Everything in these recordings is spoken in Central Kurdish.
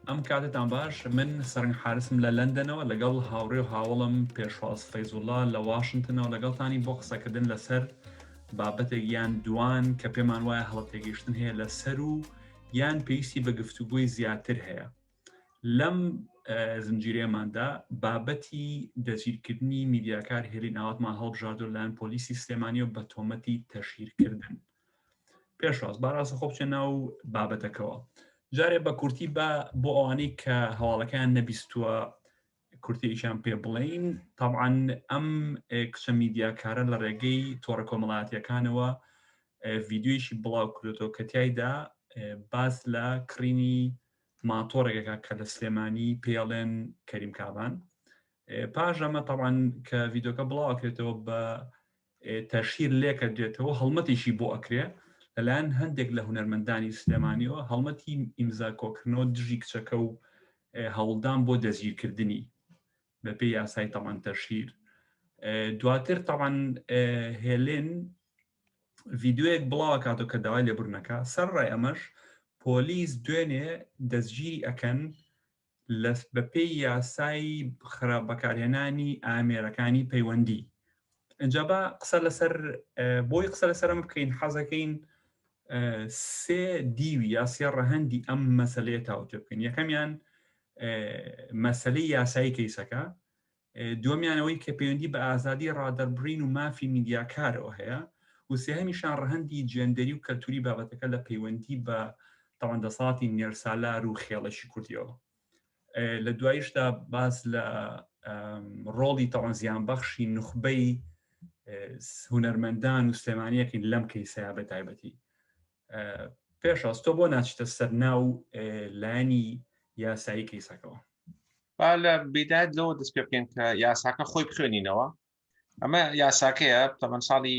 ئەم کاتتان باش من سەرنگ حارسم لە لەندەنەوە لەگەڵ هاوڕێ و هاوڵم پێشواز فەیزوڵڵا لە واشنگتنەوە لەگەڵتانی بۆ قسەکردن لەسەر بابەتێک یان دوان کە پێمان وایە هەڵەتێگەیشتن هەیە لەسەر و یان پێویستی بە گفتوگوی زیاتر هەیە. لەم زنجیرەیەماندا بابەتی دەگیرکردنی میدیاکار هێلین ئاواتمان هەڵبژاردو لایەن پۆلیسی سلێمانی و بە تۆمەتی تەشهیرکردن. پێشواز باڕاستە خۆ بچێ ناو بابەتەکەەوە. جارێ بە کورتی بۆ ئەوانەی کە هەواڵەکان نەبیستووە کورتیشان پێ بڵین، تاعاان ئەم کچە میدیاکارە لە ڕێگەی تۆڕە کۆمەڵاتیەکانەوە ڤیددیویشی بڵاو کردێتەوە کە تایدا باس لە کڕینی ماتۆڕێکەکە کە لە سلێمانی پێڵێن کەریم کابان. پاش ئەمە تاعاان کە ڤیددیۆکە بڵاوکرێتەوە بە تەشهیر لێکە دێتەوە هەڵمەتیشی بۆ ئەکرێ لەلایەن هەندێک لە هونەرمەندانی سلێمانیەوە هەڵمەتی ئیمزا کۆکردنەوە دژی کچەکە و هەوڵدان بۆ دەزگیرکردنی بەپێی یاسای تەمان تەشهیر. دواتر تاوان هێلێن ڤیددیوەیەک بڵاوە کاتۆ کە داوای لێبوورنەکە سەرڕای ئەمەش پۆلیس دوێنێ دەستگیری ئەکەن بەپێی یاسای بەکارهێنانی ئامێرەکانی پەیوەندی. ئەجا بە قسە لەسەر بۆی قسە لەسەر ئەمە بکەین حەزەکەین سێ دیوی یا سێ ڕەهەندی ئەم مەسەلەیە تاوتێ بکەین. یەکەمیان مەسەلەی یاسایی کەیسەکە، دووەمیانەوەی کە پەیوەندی بە ئازادی ڕادەربڕین و مافی میدیاکارەوە هەیە، و سێهەمیشان ڕەهەندی جێندەری و کەلتوری بابەتەکە لە پەیوەندی بە تەوەندەساڵاتی نێرسالار و خێڵەشی کوردیەوە. لە دواییشدا باس لە ڕۆڵی تەوان زیانبەخشی نوخبەی هونەرمەندان و سلێمانیەکەین لەم کەیسەیە بە تایبەتی. پێشاست تۆ بۆ ناچیتە سەر ناو لایەنی یاسایی کەیسەکەەوە؟ لە بیدایەت لەوە دەست پێ بکەین کە یاساکە خۆی بخوێنینەوە. ئەمە یاساکەیە تەمەەن ساڵی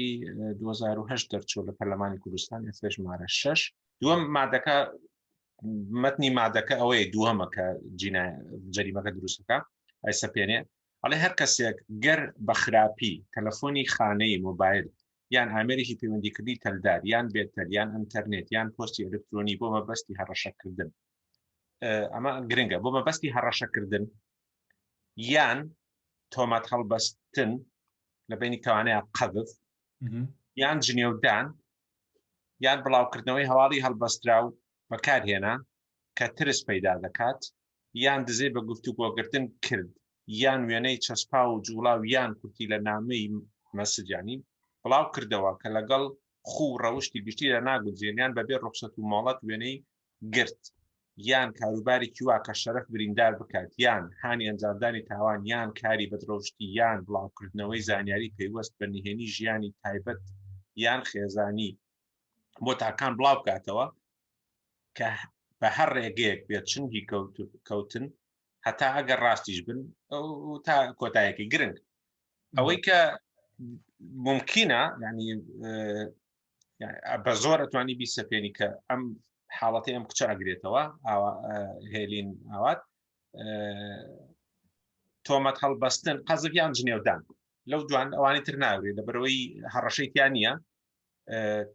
2010 دەرچوو لە پەرلەمانی کوردستان یاسای ژمارە 6. دووەم مادەکە مەتنی مادەکە ئەوەیە دووهەمە کە جەریمەکە دروستەکە ئایسەپێنێ ئەڵێ هەر کەسێک گەر بە خراپی تەلەفۆنی خانەی مۆبایل یان ئامێرێکی پەیوەندیکردنی تەلدار یان بێتەر یان ئینتەرنێت یان پۆستی ئەلکترۆنی بۆ مەبەستی هەڕەشەکردن، ئەمە گرنگە، بۆ مەبەستی هەڕەشەکردن یان تۆمەت هەڵبەستن لە بینی کەوانەیە قەذف یان جنێودان یان بڵاوکردنەوەی هەواڵی هەڵبەسترا و بەکارهێنا کە ترس پەیدا دەکات یان دزێ بە گفتوگۆگرتن کرد یان وێنەی چەسپا و جوڵاو یان کورتی لە نامەی مەسجانی بڵاو کردەوە کە لەگەڵ خوو ڕەوشتی گشتی لە ناگوزێنیان بەبێ ڕوخسەت و مۆڵەت وێنەی گرت یان کاروبارێکی وا کە شەرەف بریندار بکات یان هانی ئەنجامدانی تاوان یان کاری بەدرۆشتی یان بڵاوکردنەوەی زانیاری پەیوەست بە نهێنی ژیانی تایبەت یان خێزانی بۆ تاکان بڵاو بکاتەوە کە بە هەر ڕێگەیەک بێت چنگی کەوتن هەتا ئەگەر ڕاستیش بن تا کۆتایەکی گرنگ ئەوەی کە ممکنە ینی بە زۆر ئەتوانی بیسەپێنی کە ئەم حاڵەتی ئەم کچە ئەگرێتەوە هێلین ئاوات تۆمەت هەڵبەستن قەزڤیان جنێودان لەو دوان ئەوانی تر ناوێت لەبەرەوەی هەڕەشەیتیان نییە،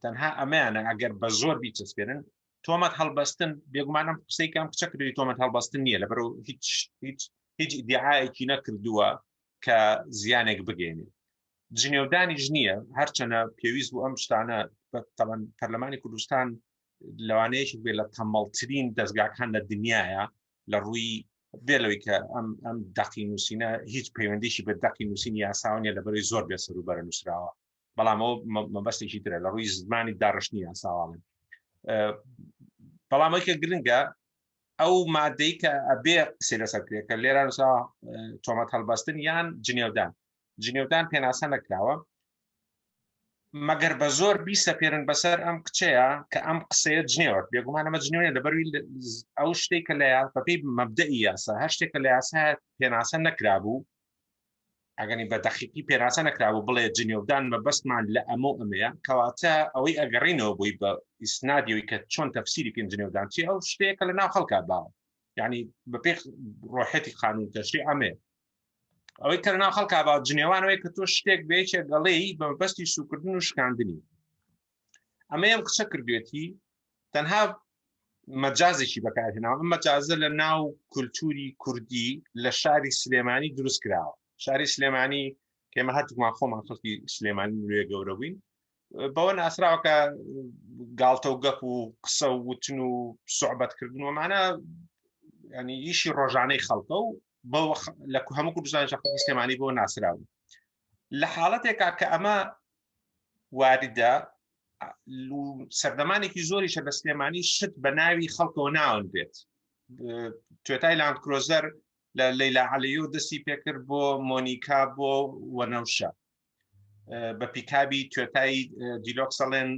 تەنها ئەمەیانە ئەگەر بە زۆر بیچەسپێنن تۆمەت هەڵبەستن بێگومانم قسەی کەم کچە کردی تۆمەت هەڵبەستن نییە لەبەرەوە هیچ ئیدعایەکی نەکردووە کە زیانێک بگەێنێت. جنێودانیش نییە هەرچەنە پێویست بوو ئەم شتانە تەمەەن پەرلەمانی کوردستان لەوانەیەکی بێت لە تەمەڵترین دەستگاکان لە دنیاە لە ڕووی بێلەوەی کە ئەم دەقی نووسینە هیچ پەیوەندیشی بە دەقی نووسینی یاساوانە لەبەرەوەی زۆر بێسەر و بەرە نووسراوە، بەڵام ئەوە مەبەستێکی ترە لە ڕووی زمانی داڕشتنی یاساوانن. بەڵام ئەوەی کە گرنگە ئەو مادەی کە ئەبێ قسەی لەسەرکرێت کە لێرە نووسا تۆمەت هەڵبەستن یان جنێودان پێناسە نەکراوە مەگەر بە زۆر بیسەپێرن بەسەر ئەم کچەیە کە ئەم قسەیە جنێوە بێگومان ئەمە جنێوە لەبەروی ئەو شتێک کە لە بەپێی مەبدەئی یاسا هەر شتێک کە لە یاسا پێناسە نەکرابوو ئەگەنی بە دەقیقی پێناسە نەکرابوو بڵێ جنێودان مەبەستمان لە ئەمەیە کەواتە ئەوەی ئەگەڕینەوە بووی بە ئیسنادیەوەی کە چۆن تەفسیریکەن جنێودان چی ئەو شتێکە لە ناو خەڵکا باوە یعنی بەپێی ڕۆحەتی قانون تەشریع ئەمێ ئەوەی کە ناو خەڵکا باوە جنێوانەوەی کە تۆ شتێک بێچێک گەڵێی بە مەبەستی سوکردن و شکاندنی ئەمە ئەم قسە کردوێتی تەنها مەجازێکی بەکارهێناوە ئەم مەجازە لە ناو کولتوری کوردی لە شاری سلێمانی دروست کراوە شاری سلێمانی کێمە هەتومان خۆمان خەڵکی سلێمانی نوێ گەورە بووین بەوە ناسراوەکە گاڵتە و گەپ و قسە و وتن و سوعبەتکردن ومانە ینی ئیشی ڕۆژانەی خەڵکە و لە هەموو کوردستانی خەڵکی سلێمانی بۆ ناسراون لە حاڵەتێکا کە ئەمە واردە سەردەمانێکی زۆریشە بە سلێمانی شت بە ناوی خەڵکەوە ناون بێت توێتای لاند کرۆزەر لە لەیلا عەلیۆ دەستی پێکرد بۆ مۆنیکا بۆ وەنەوشە بە پیکابی توێتایی دیلۆکسەڵێن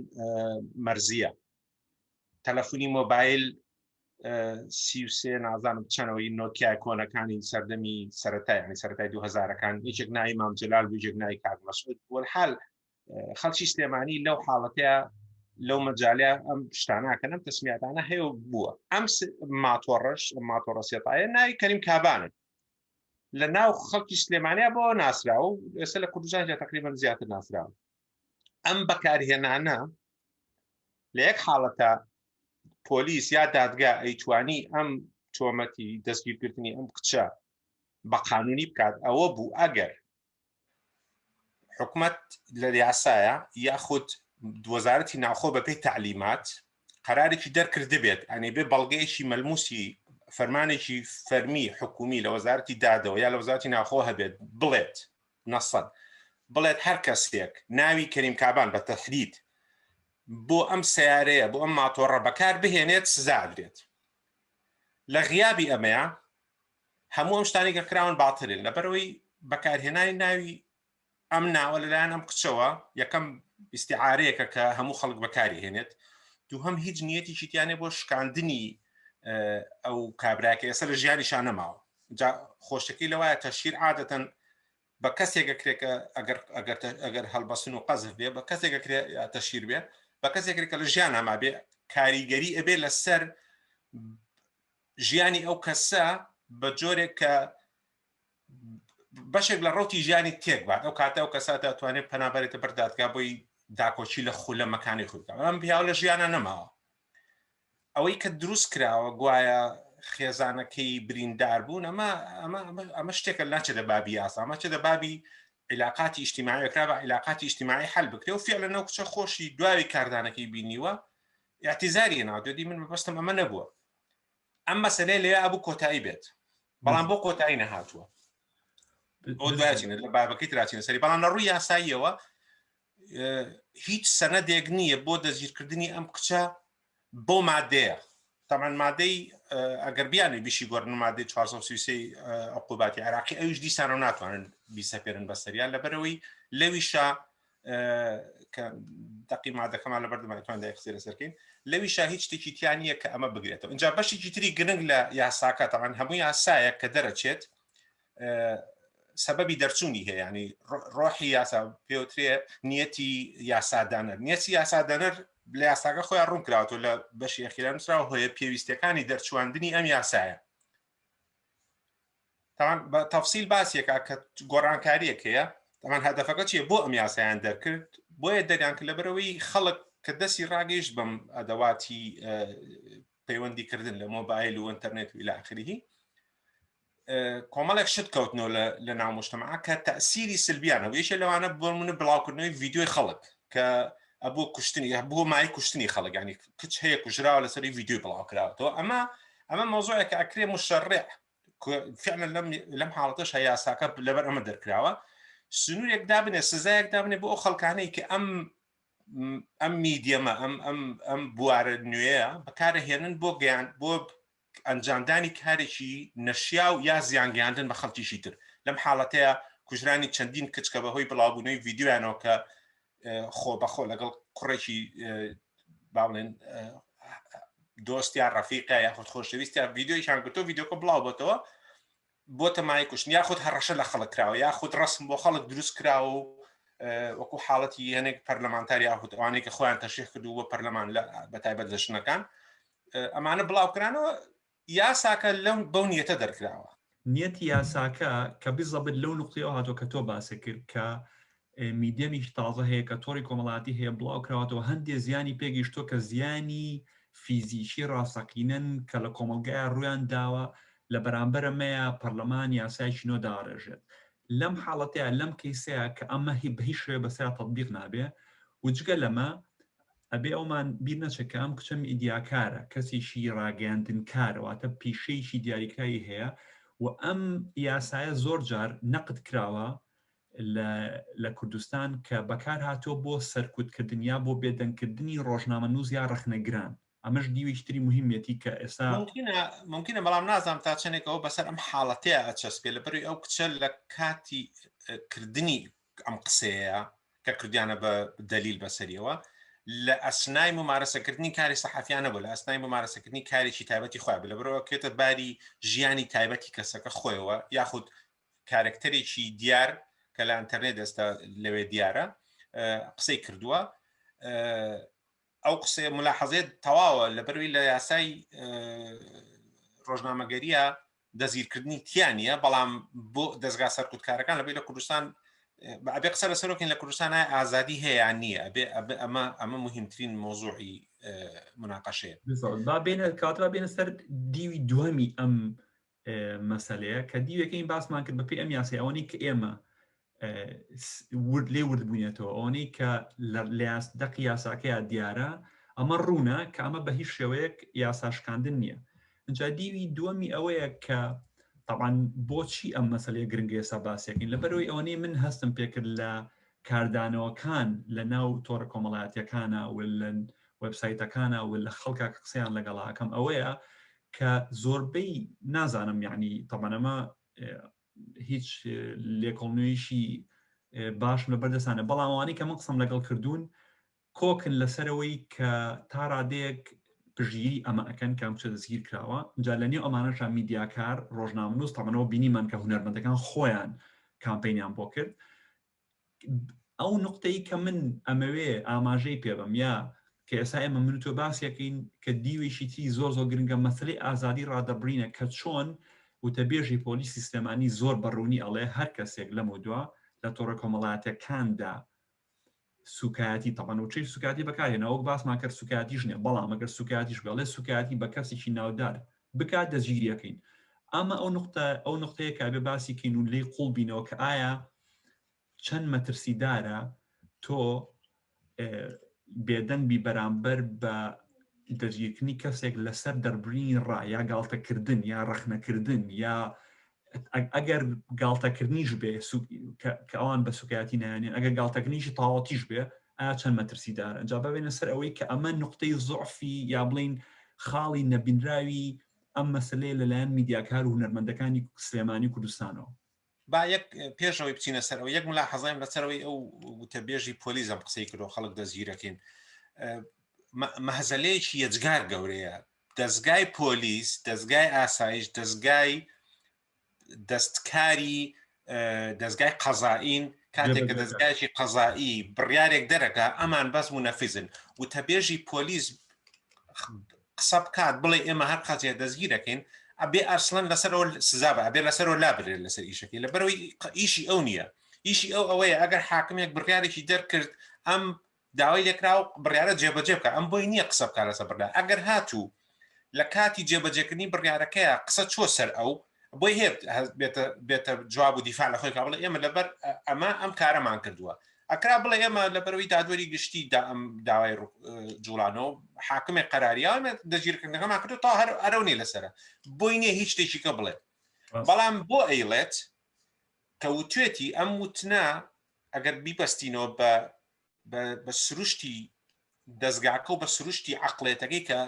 مەرزیە تەلەفۆنی مۆبایل 33 نازانم چەنەوەی نۆکیای کۆنەکانی سەردەمی سەرەتای 2000ەکان یەکێک ناوی مام جەلال بوو یەکێک ناوی کاک مەسعود وەلحال خەڵکی سلێمانی لەو حاڵەتەیە لەو مەجاالەیە ئەم شتانەکەن ئەم تەسمیاتانە هەیە بووە ئەم ماتۆڕە سێتایە ناوی کەریم کابانە لە ناو خەڵکی سلێمانیا بۆ ناسراوە و ئێستا لە کوردستان تقریبا زیاتر ناسراوە ئەم بەکارهێنانە لە یەک حاڵەتە پۆلیس یا دادگا ئەیتوانی ئەم تۆمەتی دەستگیرکردنی ئەم کچە بە قانونی بکات ئەوە بوو ئەگەر حکومت لە یاسایە یاخود وەزارەتی ناوخۆ بەپێی تعلیمات قەرارێکی دەرکرد بێت ئەنێ بێ بەڵگەیەکی مەلموسی فەرمانێکی فەرمی حکومی لە وەزارەتی دادەوە یا لە وەزارەتی ناوخۆ هەبێت بڵێت نەسەد بڵێت هەر کەسێک ناوی کەریم کابان بە تەحدید بۆ ئەم سیارەیە بۆ ئەم ماتۆڕە بەکار بهێنێت سزادرێت لە غیابی ئەمەیە هەموو ئەم شتانی گەکراون باترن لەبەرەوەی بەکارهێنانی ناوی ئەم ناوە لەلایەن ئەم کچەوە یەکەم ئیستیعارەیەکە کە هەموو خەڵک بەکاری هێنێت دووهەم هیچ نیەتیشی تیانێ بۆ شکاندنی ئەو کابراکە ئێستا لە ژیانیشان نەماوە خۆشەکەی لەوایە تەشیر عادەتەن بە کەسێکەکرێکە ئەگەر هەڵبەسن و قەزف بێ بە کەسێکەکرێ تەشیر بێ بە کەسێکێکە لە ژیان ئەما بێ کاریگەری ئەبێ لەسەر ژیانی ئەو کەسە بە جۆرێک کە بەشێک لە ڕوتی ژیانی تێک بات ئەو کاتە ئەو کەسە دەتوانێت پەنابەرێتە بەردادگا بۆی داکۆچی لە خولە مەکانی خودکە ئەم پیاو لە ژیانە نەماوە ئەوەی کە دروست کراوە گوایە خێزانەکەی بریندار بوون ئەمە شتێکە ناچێتە بابی یاسا ئەمە چێتە بابی علاقاتی ئیجتیماعی وەکرا بە علاقاتی ئیجتیماعی حل بکرێ و فعلا ئەو کچە خۆشی دواوی کاردانەکەی بینیوە اعتیزاری ناودێتی من بەبەستم ئەمە نەبووە ئەم مەسەلەی لێ ئەبوو کۆتایی بێت بەڵام بۆ کۆتایی نەهاتووە ئەو دوایچینە لە بابەکەی تراچینە سەری بەڵام لە ڕووی یاساییەوە هیچ سەنەدێک نییە بۆ دەستگیرکردنی ئەم کچە بۆ مادەیە تەمان مادەی ئەگەر بیانێ بیشی گۆڕن مادەی 433 عقوباتی عراقی ئەویش دیسانە ناتوانن بیسەپێرن بەسەریان لەبەرەوەی لەویشە کە دەقی مادەکەمان لەبەردەمانتوان دایخسێ لەسەرکەین لەویشە هیچ شتێکی تیان نییە کە ئەمە بگرێتەوە اینجا بەشێکی تری گرنگ لە یاساکە تەمان هەموو یاسایە کە دەرەچێت سببی دەرچوونی هەیە ینی ڕۆحی یاسا پێوترێ نیەتی یاسادانەر نیەتی یاسادانەر لە یاساکە خۆیان ڕوون کراوەوە لە بەشی ئەخیرا نووسراوە هۆیە پێویستەکانی دەرچواندنی ئەم یاسایە تەمان بە تەفسیل باسیەکە کە گۆڕانکاریەک هەیە تەمان هەدەفەکە چیە بۆ ئەم یاسایان دەرکرد بۆیە دەریان کرد لەبەرەوەی خەڵک کە دەستی ڕاگەیشت بەم ئەدەواتی پەیوەندیکردن لە مۆبایل و ئینتەرنێت و إلى آخره کۆمەڵێک شت کەوتنەوە لە ناو مجتەمەعە کە تەئسیری سلبیانە و یەکێک لەوانە بۆ بڵاوکردنەوەی ڤیدیۆی خەڵک کە ئەبوو کوشتنی بۆ مای کوشتنی خەڵک ینی کچ هەیە کوژراوە لەسەری ڤیدیۆی بڵاوکراوەوە ئەمە مۆزوعێکە ئەکرێ مشەڕع فعلا لەم حاڵەتەش هەیە یاساکە لەبەر ئەمە دەرکراوە سنوورێک دابنێ سزایەک دابنێ بۆ ئەو خەڵکانەی کە ئەم میدیەمە ئەم بوارە نوێیە بەکارەهێنن بۆ ئەنجامدانی کارێکی نەشیاو یا زیانگەیاندن بە خەڵکیشی تر لەم حاڵەتەیە کوژرانی چەندین کچ کە بەهۆی بڵاوبوونەوەی ڤیدیۆیانەوە کە خۆ بەخۆ لەگەڵ کوڕێکی باڵێن دۆستیان ڕەفیقە یاخود خۆشەویستیان ڤیدیۆیشان گرتۆ ڤیدیۆکە بڵاو بۆتەوە بۆتە مای کوشتن یاخود هەڕەشە لە خەڵک کراوە یاخود ڕسم بۆ خەڵک دروست کراوە و وەکو حاڵەتی هەنێک پەرلەمانتاری یاخود ئەوانەی کە خۆیان تەشریح کردو بۆ پەرلەمان بەتایبەت لە ژنەکان ئەمانە بڵاوکرانەوە یاساکە لەم بەو نیەتە دەرکراوە نیەتی یاساکە کە بزەبت لەو نقطەیەوە هاتۆ کە تۆ باسە کرد کە میدیەمیش تازە هەیە کە تۆڕی کۆمەڵاتی هەیە بڵاو کراوەتەوە هەندێک زیانی پێگەیشتۆ کە زیانی فیزیکی ڕاستەقینن کە لە کۆمەلگای ڕویان داوە لە بەرامبەرەمەیە پەرلەمان یاسایکی نۆ داڕێژێت لەم حاڵەتەیە لەم کەیسەیە کە ئەمە بە هیچ شوێ بەسەر تەطبیق نابێ و جگە لەمە ئەبێ ئەومان بیر نەچێکە ئەم کچە ئیدیاکارە کەسێکی ڕاگەاندنکارەواتە پیشەیەکی دیاریکایی هەیە و ئەم یاسایە زۆر جار نەقد کراوە لە کوردستان کە بەکار هاتۆ بۆ سەرکوتکردن یا بۆ بێدەنگکردنی ڕۆژنامە نووس یا ڕەخنەگران ئەمەش دیویشتری مهمەتی کە ئێستا ممکنە بەڵام نازانم تا چنێکەوە بەسەر ئەم حاڵەتەیە ئەچەسپێ لەبەروی ئەو کچە لە کاتی کردنی ئەم قسەیە کە کردیانە بە دلیل بەسەریەوە لە ئەسنای ممارەسەکردنی کاری سەحەفیانە بوو لە ئەسنای ممارەسەکردنی کارێکی تایبەتی خۆی لەبەرەوە کێتە باری ژیانی تایبەتی کەسەکە خۆیەوە یاخود کارکتەرێکی دیار کە لە ئینتەرنێت ئێستا لەوێ دیارە قسەی کردووە ئەو قسێ ملاحەزێت تەواوە لەبەروی لە یاسای ڕۆژنامەگەریە دەزیرکردنی تیانە بەڵام بۆ دەستگا سەرکوتکارەکان لەبێ لە کوردستان ئەبێ قسە لەسەرۆکین لە کوردستان ئازادی هەیە نییە ئەمە مهمترین مۆزوعی مناقەشەیە با بێنە کاترا بێنە سەر دیوی دووەمی ئەم مەسەلەیە کە دیوەکەی باسمان کرد بەپێی ئەم یاسی ئەوەی کە ئێمە لێ وردبوونێتەوە ئەوەی کە لە دەقی یاساکەیە دیارە ئەمە ڕوونە کە ئەمە بە هیچ شێوەیەک یاساشکاندن نییە اینجا دیوی دووەمی ئەوەیە کە طبعاً بۆچی ئەم مەسەلەیە گرنگە ئێستا باسیەکەین لەبەرەوەی ئەوەی من هەستم پێکرد لە کاردانەوەکان لە ناو تۆڕە کۆمەڵایەتیەکانە و لە وێبسایتەکانە و لە خەڵکا قسەیان لەگەڵاکەم ئەوەیە کە زۆربەی نازانم یعنی تەمەنەمە هیچ لێکۆڵنوویشی باشم لە بەردەستانە بەڵاموانی کە من قسەم لەگەڵ کردوون کۆکن لەسەرەوەی کە تا ڕادەیەک پژگیری ئەمە ئەەکەن کام چە دەستگیر کراوە جا لە نێو ئەمانەشە میدیاکار ڕۆژنامەنووس تەمەنەوە بینیمان کە هونەرمەندەکان خۆیان کامپینیان بۆ کرد ئەو نقطەی کە من ئەمەوێ ئاماژەی پێبم یا کە ئێستا ئێمە من تۆ باسیەکەین کە دیوێشی تی زۆر گرنگە مەسلەی ئازادی ڕادەبرینە کە چۆن وتەبێژی پۆلیس سیستەمانی زۆر بەڕوونی ئەڵێ هەر کەسێک لەم دووە لە تۆڕە کۆمەڵایەتەکاندا سوکایەتی تەبەن و چی سوکاتی بەکارهێنا ئەو باسمان کرد سوکاتیش نیە بەڵام ئەگەر سوکاتیش بڵێ سوکاتی بە کەسێکی ناودار بکات دەستگیریەکەین ئەمە ئەو نقطەیە کە بێ باسی کەین و لێی قوڵ بینەوە کە ئایا چەند مەترسیدارە تۆ بێدەنگبی بەرامبەر بە دەستگیرکردنی کەسێک لەسەر دەربڕینی ڕا یا گاڵتەکردن یا ڕەخنەکردن یا ئەگەر گاڵتەکردنیش بێ کە ئەوان بە سوکایەتی نایانێن ئەگەر گاڵتەکردنیشی تاواتیش بێ ئایا چەند مەترسیدارە ئەنجا ببێنە سەر ئەوەی کە ئەمە نقطەی زۆعفی یا بڵین خاڵی نەبینراوی ئەم مەسلەیە لەلایەن میدیاکار و هونەرمەندەکانی سلێمانی کوردستانەوە با یەک پێشەوەی بچینە سەرەوە یەک ملاحەزایم لەسەرەوەی ئەو وتەبێژی پۆلیزم قسەی کردو خەڵک دەستگیرەکەین مەهزەلەیەکی یەجگار گەورەیە دەستگای پۆلیس دەستگای ئاسایش دەستگای دەستکاری دەستگای قەزائین کاتێک کە دەستگایکی قەزایی بڕیارێک دەرەکە ئەمان بەس منەفیزن وتەبێژی پۆلیس قسە بکات بڵێ ئێمە هەر قەزیە دەستگیرەکەین ئەبێ ئەرسڵەن لەسەرەوە سزا بە ئەبێ لەسەرەوە لابرێت لەسەر ئیشەکەی لەبەرەوەی ئیشی ئەو نییە ئیشی ئەوەیە ئەگەر حاکمێک بڕیارێکی دەرکرد ئەم داوای لێکرا و بڕیارە جێبەجێ بکە ئەم بۆی نییە قسە بکات لەسەر بڕیار ئەگەر هاتوو لە کاتی جێبەجێکردنی بڕیارەکەیە قسە چۆ سەر ئەو بۆی هێ بێتە جواب و دیفاع لە خۆی کا بڵێ ئێمە لەبەر ئەمە ئەم کارەمان کردووە ئەکرا بڵێ ئێمە لەبەرەوەی دادوەری گشتی ئەم داوای جوڵانەوە حاکمێک قەراریە دەگیرکردنەکەمان کردو تا هەرەونی لەسەرە بۆی نییە هیچ شتێکی کە بڵێ بەڵام بۆ ئەیڵێت کە وتوێتی ئەم وتنا ئەگەر بیبەستینەوە بە سروشتی دەستگاکە و بە سروشتی عەقڵێتەکەی کە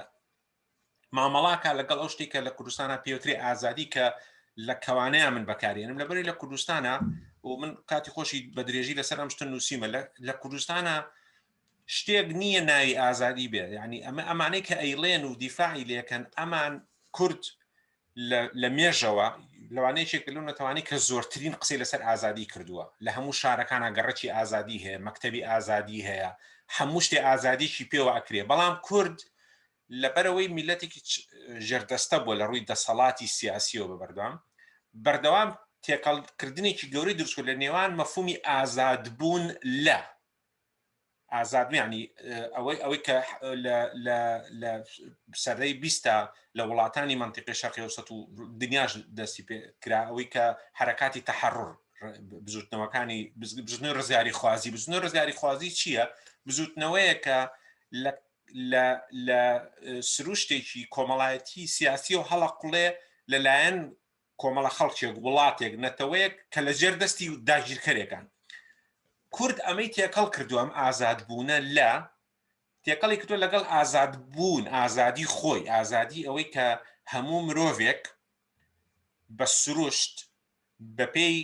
مامەڵاکە لەگەڵ ئەو شتێکە لە کوردستانە پێوترێ ئازادی کە لە کەوانەیە من بەکارێنم لەبەری لە کوردستانە و من کاتی خۆشی بە درێژی لەسەر ئەم شتە نووسیمە لە کوردستانە شتێک نییە ناوی ئازادی بێ یعنی ئەمانەی کە ئەیڵێن و دیفاعی لێکەن ئەمان کورد لە مێژەوە لەوانەیەکێک لەو نەتەوانی کە زۆرترین قسەی لەسەر ئازادی کردووە لە هەموو شارەکانە گەڕەکی ئازادی هەیە مەکتەبی ئازادی هەیە هەموو شتێ ئازادیشی پێوە ئەکرێ بەڵام کورد لەبەرەوەی میلەتێکی ژێردەستە بووە لە ڕووی دەسەڵاتی سیاسیەوە بەردەوام تێکەڵکردنێکی گەورەی دروست کرد لە نێوان مەفهومی ئازادبوون ئازاد ینی ئەوەی کە لە سەرەی 20 لە وڵاتانی منتیقی شەرقی ئەوسەط و دنیاش دەستی پێ کرا ئەوەی کە حرەکاتی تەحەڕڕ بزوتنەوەکانی بزنەوەی ڕزگاری خوازی بزنەوەی ڕزگاری خوازی چییە؟ بزوتنەوەیە کە لە سروشتێکی کۆمەڵایەتی سیاسی و هەڵەقڵێ لەلایەن کۆمەڵە خەڵکێک وڵاتێک نەتەوەیەک کە لە جێر دەستی و داگیرکەرێکان کورد ئەمەی تێکەڵ کردو ئەم ئازادبوونە لە تێکەڵی کردو لەگەڵ ئازادبوون ئازادی خۆی ئازادی ئەوەی کە هەموو مرۆڤێک بە سروشت بەپێی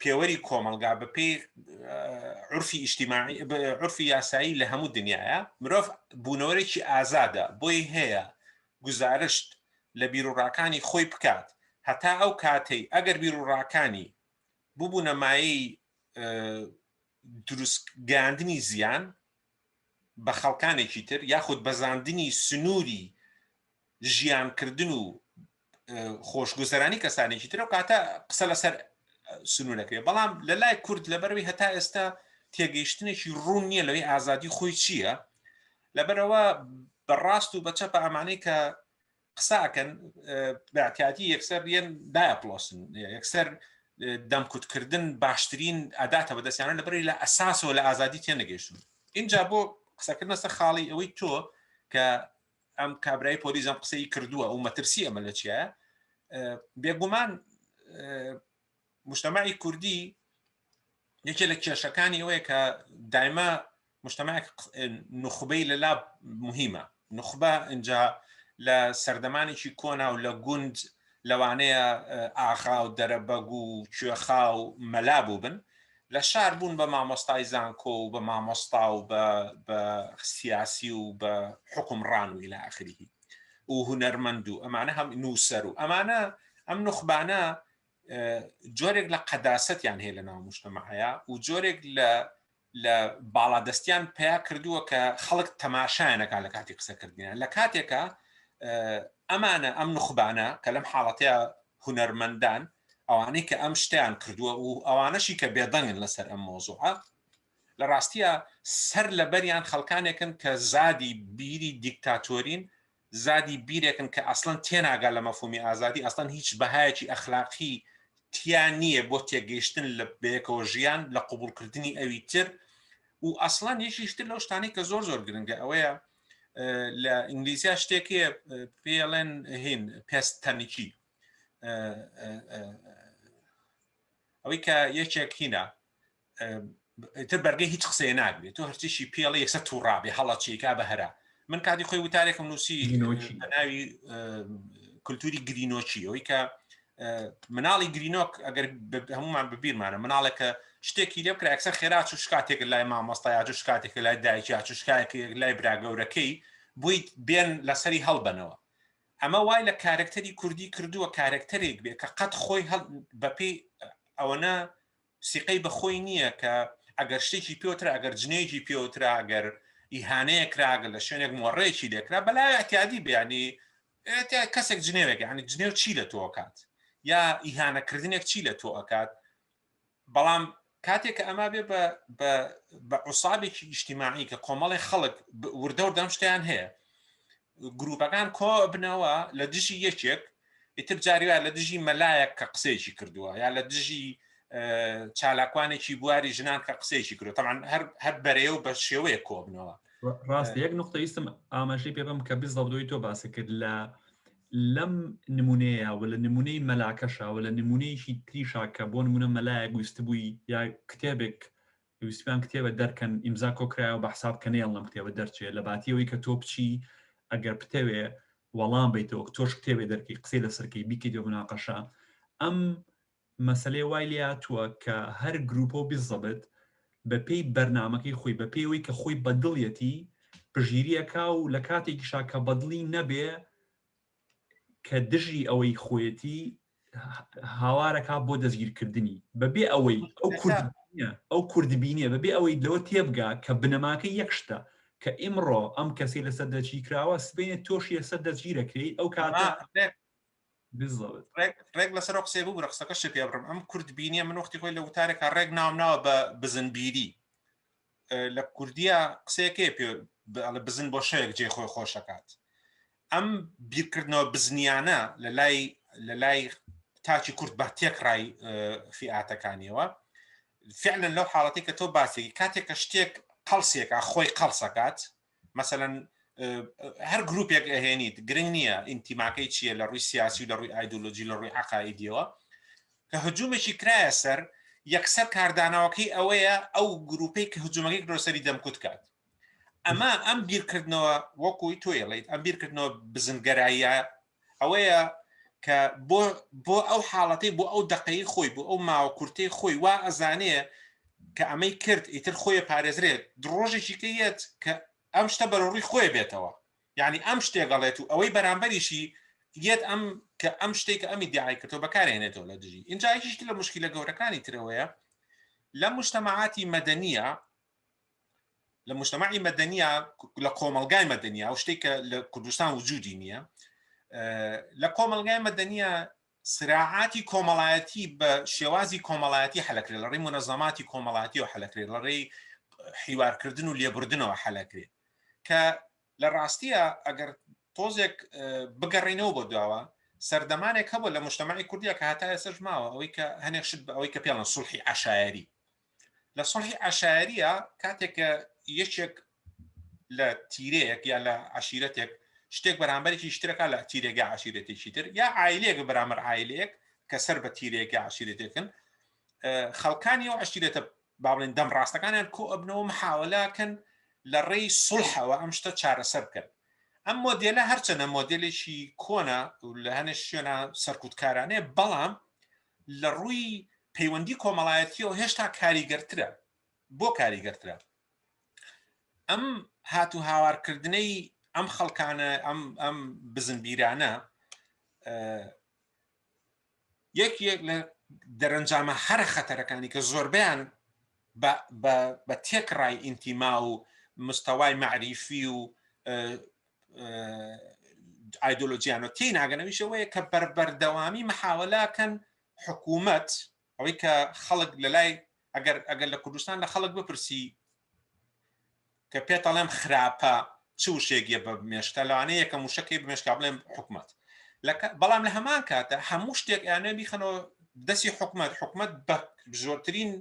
پێوەری کۆمەلگا بەپێی عورفی ئیجتیماعی عورفی یاسایی لە هەموو دنیاە مرۆڤ بوونەوەرێکی ئازادە بۆی هەیە گزارشت لە بیرروڕاکانی خۆی بکات هەتا ئەو کاتەی ئەگەر بیرروڕاکانی بوو نەمایی دروستگاندنی زیان بە خەڵکانێکی تر یاخود بەزاندنی سنووری ژیانکردن و خۆشگوزەرانی کەسانێکی تر و کاتە قسە لەسەر سنوورەکرێ بەڵام لە لای کورد لەبەرەوەی هەتا ئێستا تێگەیشتنێکی ڕوون نییە لەوەی ئازادی خۆی چییە لەبەرەوە بەڕاست و بەچەپە ئەمانەی کە قساکەن بەعتیاتی یەکسەر یەن دایەپڵۆسن یەکسەر دەمکوتکردن باشترین ئەداتە بەدەستیانە لەبەری لە ئەساسەوە لە ئازادی تێنەگەیشتن اینجا بۆ قسەکردنە سەر خاڵی ئەوەی تۆ کە ئەم کابرای پۆلیس ئەم قسەی کردووە و مەترسی ئەمە لە چیە بێگومان مجتمعی کوردی یەکێ لە کێشەکانی ئەوەیە کە دایما مجتمعێک نخبەی لەلا مهمە نخبە اینجا لە سەردەمانێکی کۆنا و لە گوند لەوانەیە ئاخا و دەرەبەگ و کوێخا و مەلا بوو بن لە شار بوون بە مامۆستای زانکۆ و بە مامۆستا و بە سیاسی و بە حکومڕان و إلى آخره و هونەرمەند و ئەمانە هەم نووسەر و ئەمانە ئەم نخبانە جۆرێک لە قەداسەتیان هەیە لە ناو مجتەمەعەیە و جۆرێک لە باڵادەستیان پیا کردووە کە خەڵک تەماشایانەکە لە کاتی قسەکردنیان لە کاتێکە ئەمانە ئەم نخبانە کە لەم حاڵەتەیە هونەرمەندان ئەوانەی کە ئەم شتیان کردووە و ئەوانەشی کە بێدەنگن لەسەر ئەم مۆزوعە لە ڕاستیە سەر لەبەریان خەڵکانێکن کە زادی بیری دیکتاتۆرین زادی بیرێکن کە ئەسڵەن تێناگا لە مەفهومی ئازادی ئەسڵەن هیچ بەهایەکی ئەخلاقی تیان نییە بۆ تێگەیشتن لە بەیەکەوە ژیان لە قبولکردنی ئەوی تر و ئەسڵەن یەکیشتر لەو شتانەی کە زۆر زۆر گرنگە ئەوەیە لە ئینگلیزیا شتێکی پێڵێن هین پێستەنیکی ئەوەی کە یەکێک هینە تر بەرگەی هیچ قسەیە ناگرێت تۆ هەرچیشی پێڵە یەکسەر تووڕابێ هەڵەچێکا بە هەرا من کاتی خۆی وتارێکم نووسی ناوی کولتوری گرینۆچی ئەوەی کە مناڵی گرینۆک ئەگەر هەمومان ببیرمانە مناڵێکە شتێکی لێ بکرا ئەکسەر خێرا چ شکاتێک لای مامۆستای چ شکاتێک لای دایکی چ شکاتێک لای براگەورەکەی بوویت بێن لەسەری هەڵبنەوە ئەمە وای لە کارکتەری کوردی کردووە کارکتەرێک بێ کە قەت خۆی بەپێی ئەوەنە سیقەی بەخۆی نییە کە ئەگەر شتێکی پێوترا ئەگەر جنێکی پێوترا ئەگەر ئیهانەیە کراگە لە شوێنێک مۆڕێکی لێکرا بەلای ئەتیادی بیانی کەسێک جنێوێک ینی جنێو چی لە تۆ کات یا ئیهانەکردنێک چی لە تۆ ئەکات بەڵام کاتێک ئەما بێ بە عوسابێکی ئیجتیماعی کە کۆمەڵی خەڵک وردە و دەم شتیان هەیە گروپەکان کۆ بنەوە لە دژی یەکێک ئیتر جاریوە لە دژی مەلایەک کە قسەیەکی کردووە یا لە دژی چالاکوانێکی بواری ژنان کە قسەیەکی کردو تەمان هەر بەرەیە و بە شێوەیە کۆ بنەوە ڕاستی یەک نقطە ویستم ئاماژەی پێ بم کە بزەڵدۆی تۆ باسی کرد لەم نمونەیە و لە نمونەی مەلاکەشە و لە نمونەیەکی تریشا کە بۆ نمونە مەلایەک ویست بووی یا کتێبێک ویستیان کتێبە دەرکەن ئیمزا کۆکرایەوە بە حساب کەنێڵ لەم کتێبە دەرچێت لە باتیەوەی کە تۆ بچی ئەگەر پتەوێ وەڵام بیتەوە تۆش کتێبێ دەرکی قسەی لەسەرکەی بیکەیتەوە مناقەشە ئەم مەسەلەی وای لێ هاتووە کە هەر گروپۆ بیزەبێت بەپێی بەرنامەکەی خۆی بەپێیەوەی کە خۆی بەدڵیەتی پژگیریەکە و لە کاتێکیشا کە بەدڵی نەبێ کە دژی ئەوەی خۆیەتی هاوارەکە بۆ دەستگیرکردنی بەبێ ئەوەی ئەو کوردبینیە بەبێ ئەوەی لەوە تێبگا کە بنەماکە یەک شتە کە ئیمڕۆ ئەم کەسی لەسەر دەچی کراوە سبێنێت تۆشی لەسەر دەستگیرەکەی ئەو کاتە ڕێک لەسەر قسێ بوو ڕقسەکەش پێ بڕم ئەم کوردبینیە من وەختی خۆی لە وتارێکە ڕێک ناوە بە بزنبیری لە کوردیە قسەیەکێ پێ بزن بۆ شەیەک جێ خۆی خۆشەکات ئەم بیرکردنەوە بزنیانە لە لای تاچی کورد بە تێکڕای فیعاتەکانیەوە فعلا لەو حاڵەتی کە تۆ باسێکی کاتێک کە شتێک قەڵسێکە خۆی قەڵسەکات مثلەن هەر گروپێک ئەهێنیت گرنگ نییە ئینتیماکەی چییە لە ڕووی سیاسی و لە ڕووی ئایدۆلۆژی لە ڕووی عقایدیەوە کە هجوومێکی کرایە سەر یەکسەر کارداناوەکەی ئەوەیە ئەو گروپەی کە هجوومەکەی گرۆسەری دەمکوت کات ئەمە ئەم بیرکردنەوە وەکوی تۆیڵیت ئەم بیرکردنەوە بزنگەراییە ئەوەیە کە بۆ ئەو حاڵەتی بۆ ئەو دقەی خۆی بۆ ئەو ماوە کورتەی خۆی وا ئەزانەیە کە ئەمەی کرد ئیتر خۆی پارێزرێت درۆژێکی کەیەت کە ئەم شتە بەڕووی خۆی بێتەوە یعنی ئەم شتێگەڵێت و ئەوەی بەرامبەریشی یەت ئەم کە ئەم شتێک کە ئەمی دیعای کردەوە بەکارهێنێتەوە لە دژی اینجا هیچ لە مشکلە گەورەکانی ترەوەیە لە مجتەمعاتی مەدەنیە لە مجتەمعی مەدەنیە لە کۆمەلگای مەدەنیە و شتێک کە لە کوردستان وجودی نییە لە کۆمەلگای مەدەنیە سراعاتی کۆمەڵایەتی بە شێوازی کۆمەڵایەتی حەلەکرێت لە ڕێی منەظەماتی کۆمەڵایەتی و حەلەکرێت لە ڕێی حیوارکردن و لێبوردنەوە حەلەکرێت کە لە ڕاستیە ئەگەر تۆزێک بگەڕینەوە بۆ داوە سەردەمانێک هەبوو لە مجتەمعی کوردیە کە هەتا ئێستاش ماوە ئەوەی کە هەنێک شت بە ئەوەی کە پێڵن سوڵحی عەشایری لە سوڵحی عەشایریە کاتێک کە یەکێک لە تیرەیەک یا لە عەشیرەتێک شتێک بەرامبەرێکی شتێکە لە تیرێگە عەشیرەتێکی تر یا عایلەیەک بەرامبەر عایلەیەک کە سەر بە تیرێگە عەشیرەتێکن خەڵکانی ئەو عەشیرەتە با بڵێن دەم ڕاستەکانیان کۆ ئەبنەوە محاوەلاکەن لە ڕێی سوڵحەوە ئەم شتە چارەسەر بکەن ئەم مۆدێلە هەرچەنە مۆدێلێکی کۆنە لە هەنێک شوێنە سەرکوتکارانەیە بەڵام لە ڕووی پەیوەندی کۆمەڵایەتیەوە هێشتا کاریگەرترە بۆ کاریگەرترە ئەم هاتو هاوارکردنەی ئەم خەڵکانە ئەم بزنبیرانە یەک لە دەرەنجامە هەر خەتەرەکانی کە زۆربیان بە تێکڕای ئینتیما و مستەوای معریفی و ئایدۆلۆجیانە تێی ناگەنەویشەوەیە کە بەردەوامی محاوەلاکەن حکوومەت ئەوەی کە خەڵک لەلای ئەگەر لە کوردستان لە خەڵک بپرسی کە پێتەڵێم خراپە چ وشێکیە بە مێشتە لەوانەیە یەکەم وشەکەی بمێشکا بڵێم حکوومەت بەڵام لە هەمان کاتە هەموو شتێک یانە بیخەنەوە دەستی حکوومەت بە زۆرترین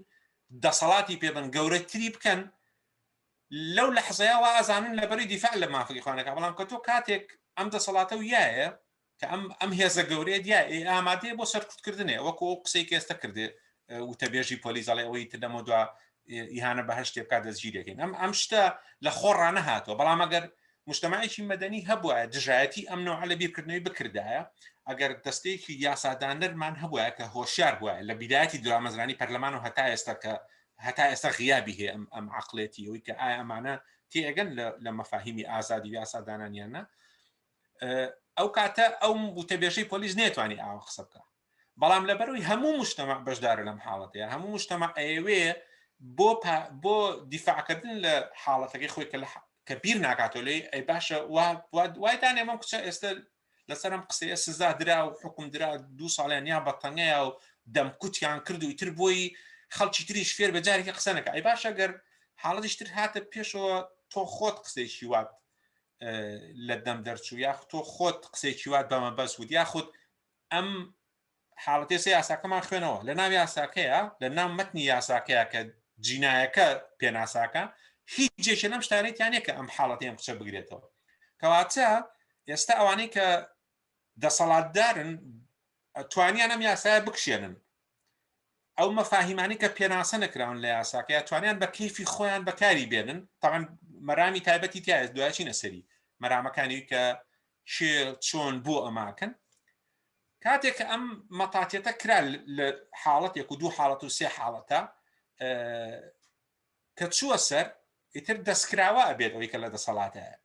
دەسەڵاتی پێبن گەورەتری بکەن لەو لەحزەیە وا ئەزانن لەبەری دیفاع لە مافەقی خوانەکە بەڵام کە تۆ کاتێک ئەم دەسەڵاتە و یایە کە ئەم هێزە گەورەیە دیای ئامادەیە بۆ سەرکوتکردنێ وەکو قسەی کێستە کردێ وتەبێژی پۆلیزەڵێ ئەوەی تر دەمە دوا ئیهانە بە هەر شتێک کا دەستگیرێکین ئەم شتە لە خۆڕانە هاتووە بەڵام ئەگەر مجتەمعێکی مەدەنی هەبووە دژایەتی ئەم نوع لە بیرکردنەوەی بکردایە ئەگەر دەستەیەکی یاسادانەرمان هەبووە کە هۆشیار بووە لە بیدایەتی دورامەزرانی پەرلەمان و هەتا ئێستا غیابی هەیە ئەم عەقڵێتی ئەوەی کە ئایا ئەمانە تێگەن لە مەفاهیمی ئازادی و یاسادانانیانە ئەو کاتە ئەو وتەبێژەی پۆلیس نێتوانی ئاوا قسە بکە بەڵام لەبەرەوەی هەموو مجتەمع بەشدارە لەم حاڵەتەیە هەموو مجتەمع ئەیەوێ بۆ دیفاعکردن لە حاڵەتەکەی خۆی کە بیر ناکاتۆ لێ ئەی باشە وای دانێ ئەمەم کچە ئێستا لەسەرم قسەیە سزا درا و حکم درا 2 ساڵیان یا بەتەنگەیە و دەمکوتیان کرد و ئیتر بۆی خەڵکی تریش فێر بە جارێکی قسە نەکە ئەی باشە گەر حاڵەتیش تر هاتە پێشەوە تۆ خۆت قسەیکی وات لە دەم دەرچوو یا تۆ خۆت قسەیکی وات بەمە بەس بود یاخود ئەم حاڵەتی سێ یاساکەمان خوێنەوە لە ناو یاساکەیە لە ناو مەتنی یاساکەیە کە جینایەکە پێناساکە هیچ جێشە لەم شتانێتیانە کە ئەم حاڵەتی ئەم قسە بگرێتەوە کەواتە ئێستا ئەوانەی کە دەسەڵاتدارن توانیان ئەم یاسایە بکشێنن ئەو مەفاهیمانی کە پێناسە نەکراون لە یاساکە توانیان بە کەیفی خۆیان بەکاری بێنن تاوان مەرامی تایبەتی تایە دوایچینە سەری مەرامەکانی کە چۆن بۆ ئەماکەن کاتێک کە ئەم مەتاتێتە کرا لە حاڵەتێک و 2 حاڵەت و 3 حاڵەتە کە چووە سەر ئیتر دەستکراوە ئەبێت ئەوەی کە لە دەسەڵاتەیە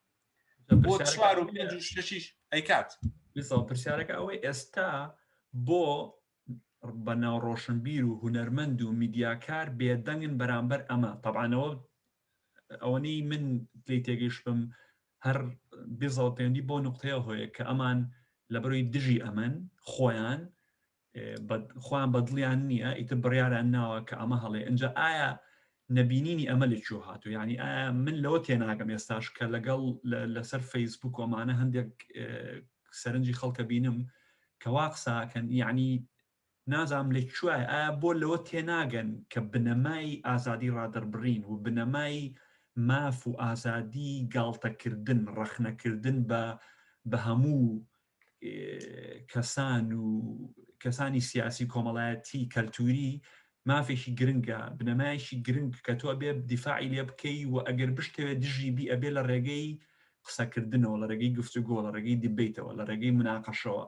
بۆ 4 و 5 و 6 ئەیکات پرسیارەکە ئەوەی ئێستا بۆ بەناو ڕۆشنبیر و هونەرمەند و میدیاکار بێدەنگن بەرامبەر ئەمە طبعاەوە ئەوەنەی من لی تێگەیش بم هەر بێزەڵ پەیوەندی بۆ نقطەیە هۆیە کە ئەمان لەبەرەوەی دژی ئەمن خۆیان بەدڵیان نییە ئیتر بڕیاریان ناوە کە ئەمە هەڵێ ئەنجا ئایا نبینینی ئەمە لەکوێ هاتوو یعنی من لەوە تێناگەم ئێستاش کە لەگەڵ لەسەر فەیسبوک ومانە هەندێک سەرنجی خەڵکە بینم کەوا قساکەن یعنی نازام لەکوێ بۆ لەوە تێناگەن کە بنەمای ئازادی ڕادەربڕین و بنەمای ماف و ئازادی گاڵتەکردن ڕەخنەکردن بە هەموو کەسان و کەسانی سیاسی کۆمەڵایەتی کەلتوری مافێکی گرنگە بنەمایشی گرنگ کە تۆ بێ دیفاعی لێ بکەی و ئەگەر بشتەوێت دژی بی ئەبێ لە ڕێگەی قسەکردنەوە لە ڕێگەی گفتوگۆ لە ڕێگەی دیبیتەوە لە ڕێگەی مناقەشەوە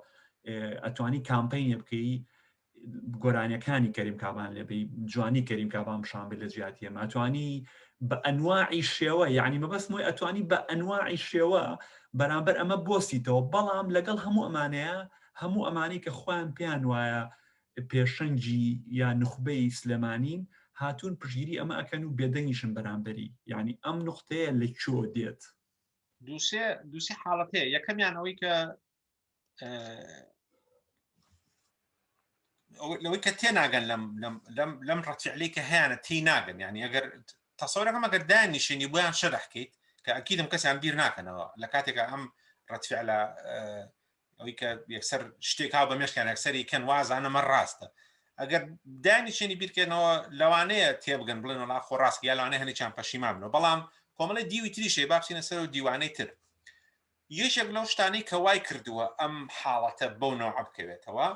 ئەتوانی کامپینە بکەی گۆرانیەکانی کەریم کابان لێبی جوانی کەریم کابان بشامبێت لە جیاتی ئەمە ئەتوانی بە ئەنواعی شێوە یعنی مەبەستمۆی ئەتوانی بە ئەنواعی شێوە بەرامبەر ئەمە بۆسیتەوە بەڵام لەگەڵ هەموو ئەمانەیە هەموو ئەمانی کە خۆیان پێیان وایە پێشەنگی یا نخبەی سلێمانین هاتوون پشگیری ئەمە ئەکەن و بێدەنگیشن بەرامبەری یعنی ئەم نقطەیە لەکوێ دێت دووسێ حاڵەت هەیە یەکەمیان ئەوەی کە لەوەی کە تێناگەن لەم ڕەتیعلی کە هەیەە تی ناگەن ینی ئەگەر تەسەورەکەم ئەگەر دانیشێنی بۆیان شەرحکەیت کە ئەکیدم کەسیان بیر ناکەنەوە لە کاتێکە ئەم ڕەتفعلە ئەوەی کە یەکسەر شتێک ها بە مێشکیان ئەکسەری کەن وازانەمە ڕاستە ئەگەر دانیشێنی بیرکەنەوە لەوانەیە تێبگەن بڵێن وڵا خۆ ڕاستکە یا لەوانەیە هەنێکیان پەشیمان بنەوە بەڵام کۆمەڵی دیوی تریشێ با بچینە سەر و دیوانەی تر یەکێک لەو شتانەی کە وای کردووە ئەم حاڵەتە بەو نەوع بکەوێتەوە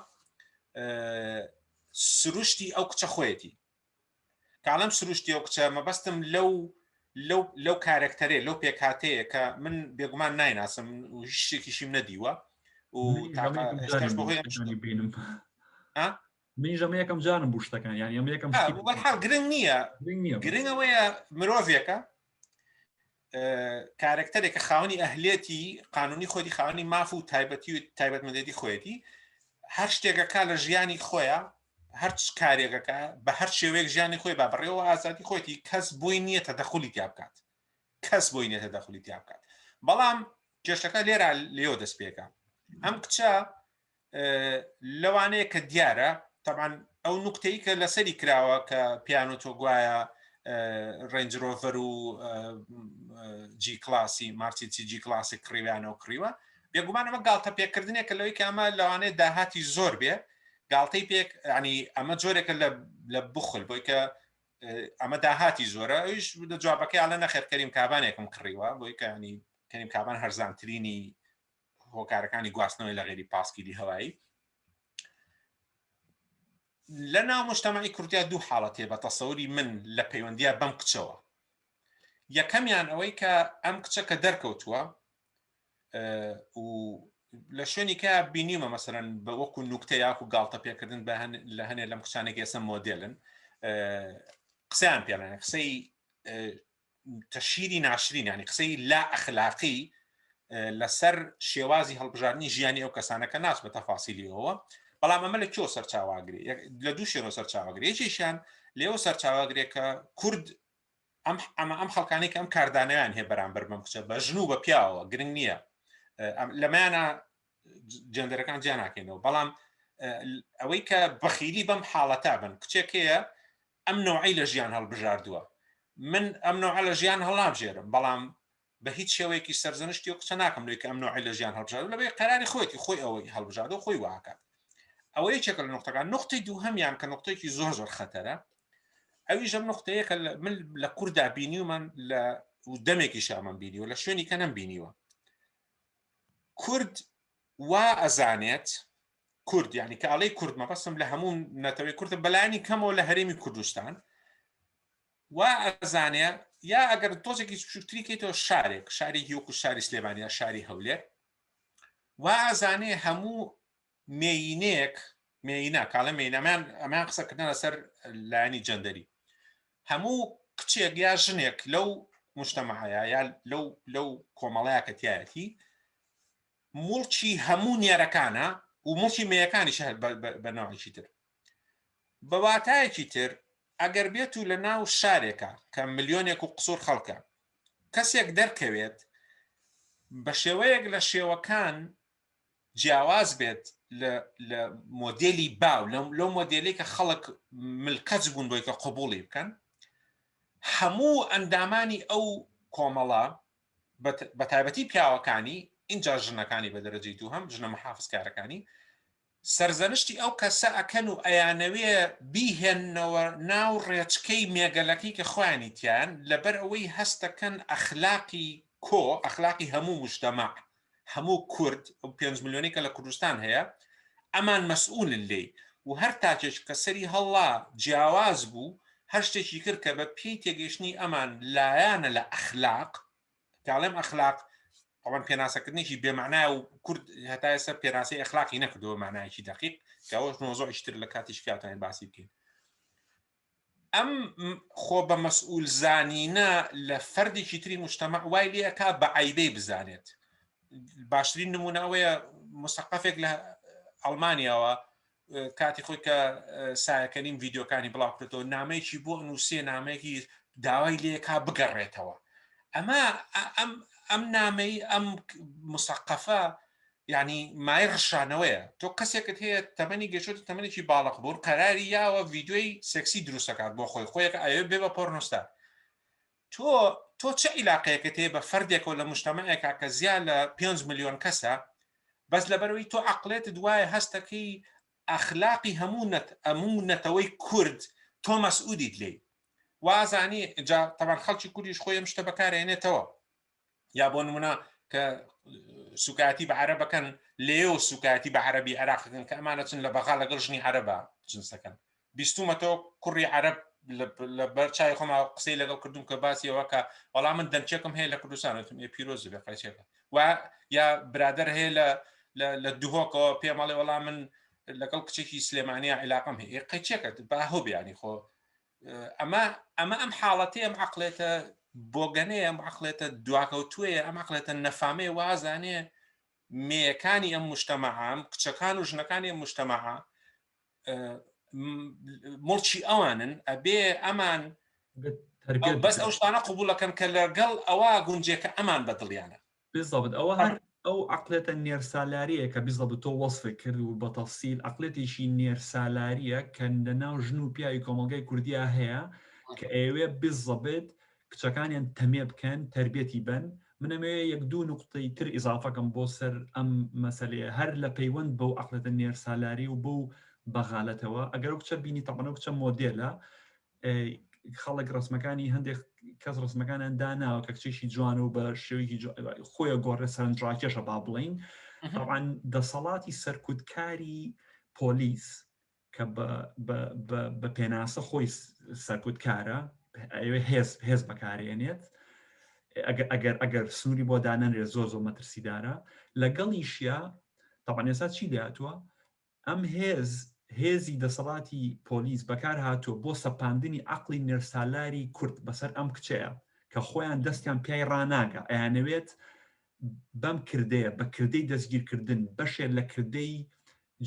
سروشتی ئەو کچە خۆیەتی کاڵم سروشتی ئەو کچە مەبەستم لەو کارکتەرێ لەو پێکاتەیە کە من بێگومان نایناسم و هیچ شتێکیشیم نەدیوە و بینم من ژەمە یەکەم جانم بوو شتەکان یانی ئەمە یەکەم حال گرنگ نییە گرنگەوەیە مرۆڤێکە کارکتەرێکە خاوەنی ئەهلێتی قانونی خۆی خاوەنی ماف و تایبەتمەندێتی خۆیەتی هەر شتێکەکە لە ژیانی خۆیە هەر کارێکەکە بە هەر شێوەیەک ژیانی خۆی با بڕێەوە ئازادی خۆیەتی کەس بۆی نییە تەدەخولی تیا بکات کەس بۆی نیە تەدەخولی تیا بکات بەڵام کێشەکە لێرە لێوە دەست پێکە ئەم کچە لەوانەیە کە دیارە طبعاً ئەو نوکتەی کە لەسەری کراوە کە پیانۆ تۆ گوایە ڕێنجرۆڤەر و جی کلاسی مارچی جی کلاسی کڕیوانەوە کڕیوە بێگومان ئەمە گاڵتە پێکردنێکە لەوەی کە ئەمە لەوانەیە داهاتی زۆر بێ گاڵتەی پێک ینی ئەمە جۆرێکە لە بخل بۆی کە ئەمە داهاتی زۆرە ئەویش جوابەکەی ئاڵە نەخێر کەریم کابانێکم کڕیوە بۆی کە ینی کەریم کابان هەرزانترینی هۆکارەکانی گواستنەوەی لە غێری پاسکیلی هەوایی لە ناو مجتەمەعی کوردیا دوو حاڵەت هەیە بە تەسەوری من لە پەیوەندیە بەم کچەوە یەکەمیان ئەوەی کە ئەم کچە کە دەرکەوتووە و لە شوێنی کە بینیمە مەسەرەن بە وەکو نوکتە یاکو گاڵتە پێکردن لە هەنێ لەم کچانێکی ئێستا مۆدێلن قسەیان پێڵێنە قسەی تەشیری ناشرین ینی قسەی لا ئەخلاقی لەسەر شێوازی هەڵبژاردننی ژیانی ئەو کەسانەکە ناچ بە تەفاسیلیەوە بەڵام ئەمە لە کێوە سەرچاواگرێ لە دوو شێنەوە سەرچاواگرێ یەکێکیان لێوە سەرچاواگرێ کە کورد ئەم خەڵکانی کە ئەم کاردانیان هەیە بەرامبەر بەم کچە بە ژن و بە پیاوە گرنگ نییە لەمایانە جەندەرەکان جیا ناکەینەوە بەڵام ئەوەی کە بەخیلی بەم حاڵەتا بن کچێکەیە ئەم نوعی لە ژیان هەڵبژاردووە من ئەم نوع لە ژیان هەڵامژێرم بەڵام بە هیچ شێوەیەکی سەرزنشتی و قسە ناکەم لێک ئەم نوعی لە ژیان هەڵبژاردووە لەبێ قەراری خۆیەتی خۆی ئەوەی هەڵبژاردووە خۆی واکات ئەوە یەکێکە لە نقطەکان نقطەی دووهەمیان کە نقطەیەکی زۆر زۆر خەتەرە ئەویش ئەم نقطەیە کە من لە کووردا بینیومان لە دەمێکی شامان بینیوە لە شوێنی کە نەمبینیوە کورد وا ئەزانێت کورد یعنی کە ئەڵەی کورد مەبەستم لە هەموو نەتەوەی کورد بەلایانی کەمەوە لە هەرێمی کوردستان وا ئەزانێ یا ئەگەر تۆزێکی چوتریکەیتەوە شارێکی وەکو شاری سلێمانی یا شاری هەولێر وا ئەزانێ هەموو مێینەیەک مێینە کاڵە مێینەمان ئەمان قسەکردن لەسەر لایانی جەندەری هەموو کچێک یا ژنێک لەو مجتەمەعەیە یا لەو کۆمەڵەیە کە تایەتی موڵکی هەموو نێرەکانە و موڵکی مێیەکانیش بە ناوێکی تر بە واتایەکی تر ئەگەر بێت و لە ناو شارێکە کە ملیۆنێک و قسوور خەڵکە کەسێک دەرکەوێت بە شێوەیەک لە شێوەکان جیاواز بێت لە مۆدێلی باو لەو مۆدێلی کە خەڵک ملکەت بوون بۆی کە قبوڵی بکەن هەموو ئەندامانی ئەو کۆمەڵە بە تایبەتی پیاوەکانی اینجا ژنەکانی بە دەرەجەی دوو هەم ژنە محافزکارەکانی سەرزەنشتی ئەو کەسە ئەکەن و ئەیانەوێ بیهێننەوە ناو ڕێچکەی مێگەلەکەی کە خۆیانی تیان لەبەر ئەوەی هەستەکەن ئەخلاقی ئەخلاقی هەموو مجتەمع هەموو کورد ئەو 5 ملیۆنی کە لە کوردستان هەیە ئەمان مەسئولن لێ و هەر تاکێک کە سەری هەڵا جیاواز بوو هەر شتێکی کرد کە بە پێی تێگەیشتنی ئەمان لایەنە لە ئەخلاق کاڵێم ئەخلاق ئەوان پێناسەکردنیشی بێمعنای و کورد هەتا ئێستا پێناسی ئەخلاقی نەکردەوە معنایکی دقیق کەەوەش نۆزۆشتر لە کاتیش کاتوانین باسی بکەین ئەم خۆ بە مەسئول زانینە لە فەردێکی تری مجتەمع وای لێکا بە عیبەی بزانێت باشترین نمونەوەیە مستەقفێک لە ئەڵمانیاوە کاتی خۆی کە سایەکەنیم ڤیددیۆکانی بڵاوکردەوە نامەیەکی بۆ نووسێ نامەیەکی داوای لێکا بگەڕێتەوە ئەمە ئەم نامەی ئەم مستەقفە یعنی مای ڕشانەوەیە تۆ کەسێکت هەیە تەمەنی گەشت تەمەنێکی باڵق بوون قەراری یاوە ڤیددیۆی سێکسی دروستەکات بۆ خۆی خۆیەکە ئەوێ بێ بە پۆرنۆستا تۆ چه عیلاقەیەکت هەیە بە فەردێکەوە لە مجتەمەعێکا کە زیاد لە 5 ملیۆن کەسە بەس لەبەرەوەی تۆ عەقڵێت دوایە هەستەکەی ئەخلاقی هەموو نەتەوەی کورد تۆ مەسئولیت لێ وازانی جا تەبان خەڵکی کوردیش خۆی ئەم شتە بەکارهێنێتەوە یا بۆ نمونە کە سوکاتی بە عەرەبەکەن لێو سوکاتی بە عەرەبی عێراقەکەن کە ئەمانە چن لە بەغا لەگەڵ ژنی عەرەبە جنسەکەن بیستومەتەوە کوڕی عەرەب لە بەرچای خۆما قسەی لەگەڵ کردوم کە باسیەوە کە وەڵام من دەمچێکم هەیە لە کوردستانەتم پیرۆزی بێ قەیچێکە و یا برادەر هەیە لە دوهۆکەوە پێمەڵێ وەڵام من لەگەڵ کچێکی سلێمانیە عیلاقم هەیە قەیچێکە با هەوبیانی خۆ ئەمە ئەم حاڵەتی ئەم عەقڵێتە بۆگەنەیە ئەم عەقڵێتە دواکەوتووەیە ئەم عەقڵێتە نەفامەیە وازانێ مێیەکانی ئەم مجتەمەعام کچەکان و ژنەکانی ئەم مجتەمەعە مڵکی ئەوانن ئەبێ ئەمان بەس ئەو شتانە قبوڵەکەن کە لەگەڵ ئەوە گونجێکە ئەمان بەدڵیانە بالضبط ئەوە هەر ئەو عەقڵێتە نێرسالاریە کە بالضبط تۆ وەصفی کرد و بە تەفسیل عەقڵێتێکی نێرسالاریە کە لەناو ژن و پیاوی کۆمەڵگەی کوردیا هەیە کە ئێوێ بالضبط کچەکانیان تەمێ بکەن تربێتی بن منەمەوێ یەک دوو نقطەی تر ئیزافەکەم بۆ سەر ئەم مەسەلەیە هەر لە پەیوەند بەو عەقڵێتە نێرسالاری و بەو بەغالەتەوە ئەگەر ئەو کچە بینی تەمەنە کچە مۆدێلە خەڵک ڕسمەکانی هەندێک کەس ڕسمەکانیان داناوە کە کچێکی جوان و بە شێوەیەکی خۆیە گۆڕێ سەرنجڕاکێشە با بڵین طبعاً دەسەڵاتی سەرکوتکاری پۆلیس کە بە پێناسە خۆی سەرکوتکارە ئەوێ هێز بەکارێنێت ئەگەر سنووری بۆ دانەنرێ زۆر مەترسیدارە لەگەڵیشیە طبعاً ئێستا چی دەهاتووە ئەم هێزی دەسەڵاتی پۆلیس بەکار هاتووە بۆ سەپاندنی عەقڵی نێرسالاری کورد بەسەر ئەم کچەیە کە خۆیان دەستیان پیای ڕناگە ئەیانەوێت بەم کردەیە بە کردەی دەستگیرکردن بەشێک لە کردەی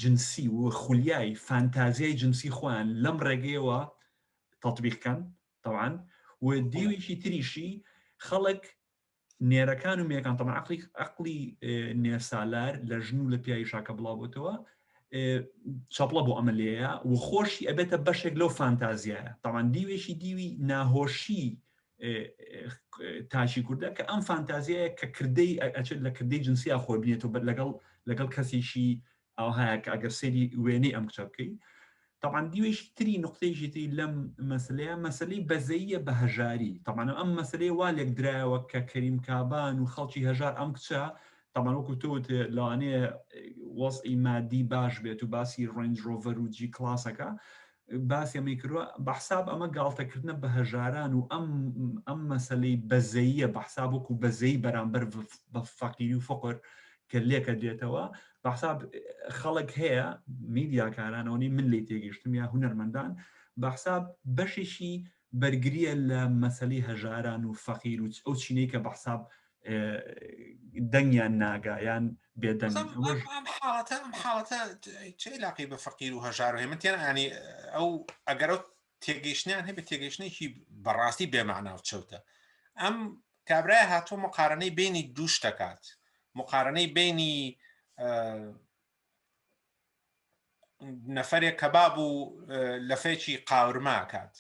جنسی و خولیای فانتازیای جنسی خۆیان لەم ڕێگەیەوە تەطبیقکەن طبعاً و دیوێکی تریشی خەڵک نێرەکان و مێکان طبعاً عەقڵی نێرسالار لە ژن و لە پیاوی شاکە بڵاوبووتەوە چاپڵە بۆ ئەمەلەیە و خۆشی ئەبێتە بەشێک لەو فانتازیایە طبعاً دیوێکی دیوی ناهۆشی تاشی کوردە کە ئەم فانتازیایە کە کردەی ئەچێت لە کردەی جنسیا خۆی بینێتەوە لەگەڵ کەسێکی ئەو هەیە کە ئەگەر سێری وێنەی ئەم کچە بکەی طبعاً دیوێکی تری نقطەیەکی تری لەم مەسلەیە مەسلەی بەزەییە بە هەژاری طبعاً ئەم مەسلەی وا لێک درایەوە کە کەریم کابان و خەڵکی هەژار ئەم کچە طبعاً وەکو تۆت لەوانەیە وەزعی مادی باش بێت و باسی ڕێنج ڕۆڤەر و جی کلاسەکە باسی ئەمەی کردووە بەحساب ئەمە گاڵتەکردنە بە هەژاران و ئەم مەسلەی بەزەییە بەحساب وەکو بەزەیی بەرامبەر بە فەقیری و فقر کە لێکە دێتەوە بەحساب خەڵک هەیە میدیاکارانەوەی من لی تێگەیشتم یا هونەرمەندان بەحساب بەشێکی بەرگریە لە مەسلەی هەژاران و فەقیر و ئەو چینەی کە بەحساب دەنگیان ناگایان بێدەنگ ئەم حاڵەتە چه علاقەی بە فەقیر و هەژار هەیە من تێنە ینی ئەو ئەگەر ئەو تێگەیشتیان هەیە بە تێگەیشتێکی بەڕاستی بێمەعنا و چەوتە ئەم کابرای هاتووە مقارنەی بینی دوو شتەکات مقارنەی بینی نەفەرێک کەباب و لەفێکی قاورما کات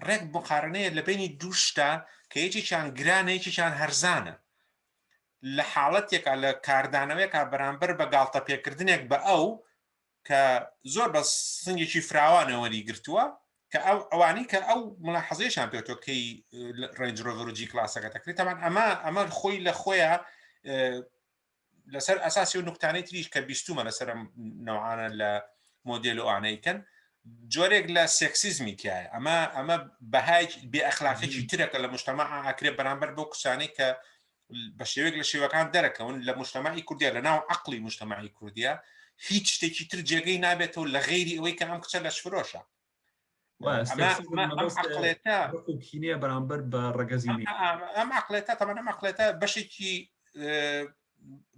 ڕێک مقارنەیە لە بینی دووشتا کە یەکێکیان گرانە یەکێکیان هەرزانە لە حاڵەتێکە لە کاردانەوەیەکە بەرامبەر بە گاڵتە پێکردنێک بە ئەو کە زۆر بە سنگێکی فراوانەوەری گرتووە کە ئەوانی کە ئەو ملاحەزەیەشان پێوتۆکەی ڕێنج ڕۆڤەر و جی کلاسەکە دەکرێت تەمان ئەمە خۆی لە خۆیان لەسەر ئەساسی و نوکتانەی تریش کە بیستومە لەسەر نەوعانە لە مۆدێل و ئانەیکەن جۆرێک لە سێکسیزمی تایە ئەمە بەهای بێ ئەخلاقێکی ترەکە لە مجتەمع ئاکرێت بەرامبەر بۆ کسانەی کە بە شێوەیەک لە شێوەکان دەرەکەون لە مجتەمعی کوردیا لە ناو عەقڵی مجتەمعی کوردیا هیچ شتێکی تر جێگەی نابێتەوە لە غەیری ئەوەی کە ئەم کچە لەش فرۆشە کینە بەرامبەر بە ڕەگەزینی ئەم عەقڵێتە تەمەن ئەم عەقڵێتە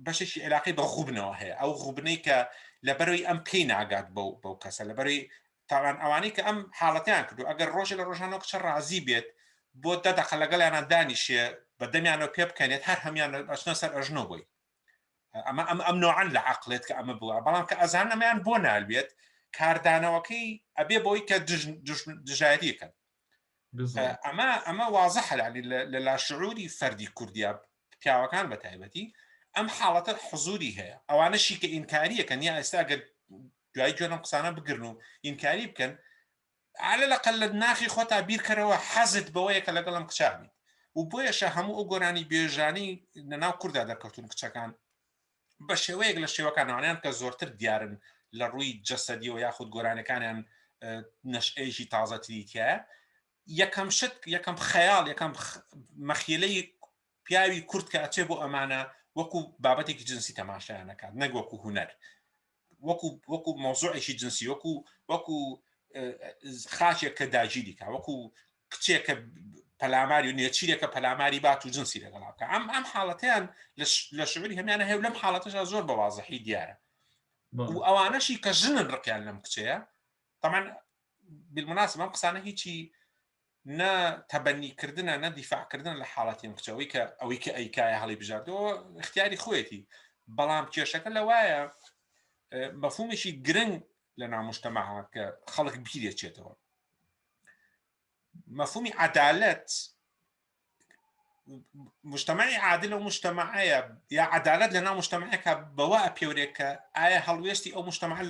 بەشێکی عێلاقی بە غوبنەوە هەیە ئەو غوبنەی کە لەبەرەوەی ئەم پێی ناگات بەو کەسە لەبەرەوەی تاوان ئەوانەی کە ئەم حاڵەتیان کردو ئەگەر ڕۆژە لە ڕۆژانەوە کچە ڕازی بێت بۆ دەدەخە لەگەڵیانە دانیشێ بە دەمیانەوە پێ بکەنێت هەر هەمیان ئەچنە سەر ئەژنۆ بووی ئەم نوعان لە عەقڵێت کە ئەمە بووە بەڵام کە ئەزان ئەمەیان بۆ نالبێت کاردانەوەکەی ئەبێ بۆی کە دژایەتیکەن ئەمە وازەحە لە لاشعوری فەردی کوردیا پیاوەکان بە تایبەتی ئەم حاڵەتە حزوری هەیە ئەوانەشی کە ئینکاریەکەن یا ئێستا گەر دوای جۆنم قسانە بگرن و ئینکاری بکەن على لەقل لە ناخی خۆتا بیرکەرەوە حەزت بەوەیە کە لەگەڵم کچابیت و بۆیەشە هەموو ئەو گۆرانی بێژانی لەناو کووردا دەرکەوتون کچەکان بە شێوەیەک لە شێوەکانوانیان کە زۆرتر دیارن لە ڕووی جەسەدیەوە یاخود گۆرانەکانیان نەشئەیەکی تازەتریتیایە یەکەم شت یەکەم خەیاڵ یەکەم مەخیلەی پیاوی کورد کە ئەچێ بۆ ئەمانە وەکو بابەتێکی جنسی تەماشایانەکات نەک وەکو هونەر وەکو مۆزوعێکی جنسی وەکو خاچێک کە داگیری کا وەکو کچێک کە پەلاماری و نێچیرێکە پەلاماری بات و جنسی لەگەڵا بکە ئەم حاڵەتیان لە شعوری هەمیانە هەیە لەم حاڵەتەشە زۆر بە وازەحی دیارە و ئەوانەشی کە ژنن ڕقیان لەم کچەیە طبعا بالمناسبە ئەم قسانە هیچی نە تەبەنیکردنە نە دیفاعکردن لە حاڵەتی کچەوەی کە ئەوەی کە ئەیکایە هەڵی بژاردەوە اختیاری خۆیەتی بەڵام کێشەکە لەوایە مەفهومێکی گرنگ لە ناو مجتەمەعا کە خەڵک بیرێچێتەوە مەفهومی عەدالەت مجتەمەعی عادل و مجتەمەعەیە یا عەدالەت لە ناو مجتەمەعەکە بەوە ئەپێورێت کە ئایا هەڵوێستی ئەو مجتەمەع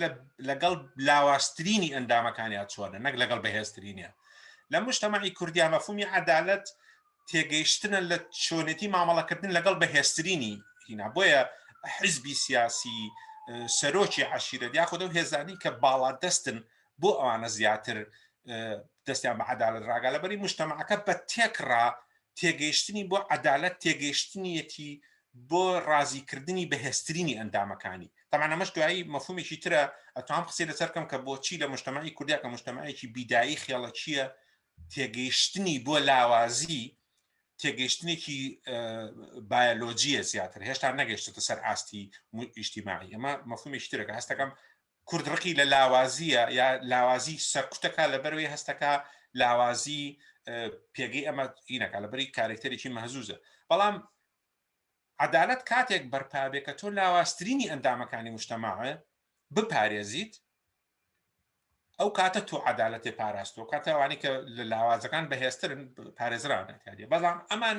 لەگەڵ لاواسترینی ئەندامەکانیان چۆنە نەک لەگەڵ بەهێزترینە لە مجتەمەعی کوردیا مەفهومی عەدالەت تێگەیشتنە لە چۆنێتی مامەڵەکردن لەگەڵ بەهێزترینی هینا بۆیە حیزبی سیاسی سەرۆکی عەشیرەت یاخود ئەو هێزانی کە باڵا دەستن بۆ ئەوانە زیاتر دەستیان بە عەدالەت ڕاگا لەبەری مجتەمەعەکە بە تێکڕا تێگەیشتنی بۆ عەدالەت تێگەیشتنیەتی بۆ ڕازیکردنی بەهێزترینی ئەندامەکانی تەمان ئەمەش دوایی مەفهومێکی ترە ئەتوانم قسەی لەسەر بکەم کە بۆچی لە مجتەمەعی کوردیا کە مجتەمەعێکی بیدایی خێڵەکیە تێگەیشتنی بۆ لاوازی تێگەیشتنێکی بایۆلۆجیە زیاتر هێشتا نەگەیشتێتە سەر ئاستی ئیجتیماعی ئەمە مەفهومێکی ترەکە هەستەکەم کوردڕقی لە لاوازیە یا لاوازی سەرکوتەکە لەبەرەوەی هەستەکە لاوازی پێگەی ئەمە هینەکە لەبەری کارکتەرێکی مەهزوزە بەڵام عەدالەت کاتێک بەرپابێت کە تۆ لاواسترینی ئەندامەکانی مجتەماعە بپارێزیت ئەو کاتە تۆ عەدالەتێ پاراستەوە کاتە ئەوانی کە لە لاوازەکان بەهێزترن پارێزرانەکە بەڵام ئەمان